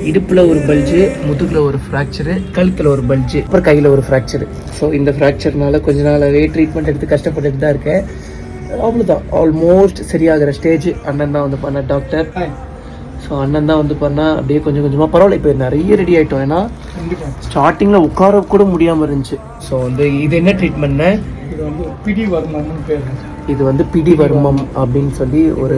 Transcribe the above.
இடுப்பில் ஒரு பல்ஜு, முதுகில் ஒரு ஃப்ராக்சரு, கழுத்தில் ஒரு பல்ஜு, அப்புறம் கையில் ஒரு ஃப்ராக்சரு. ஸோ இந்த ஃப்ராக்சர்னால கொஞ்ச நாளாகவே ட்ரீட்மெண்ட் எடுத்து கஷ்டப்பட்டுட்டு தான் இருக்கேன். அவ்வளோதான், ஆல்மோஸ்ட் சரியாகிற ஸ்டேஜ். அண்ணன் தான் வந்து பண்ண டாக்டர். ஸோ அண்ணன் தான் வந்து பண்ணால் அப்படியே கொஞ்சம் கொஞ்சமாக பரவாயில்ல. இப்போ நிறைய ரெடி ஆகிட்டோம். ஏன்னா ஸ்டார்டிங்கில் உட்கார கூட முடியாமல் இருந்துச்சு. ஸோ வந்து இது என்ன ட்ரீட்மெண்ட்னு, இது வந்து பிடி வர்மம்னு பேர். இது வந்து பிடி வர்மம் அப்படின்னு சொல்லி ஒரு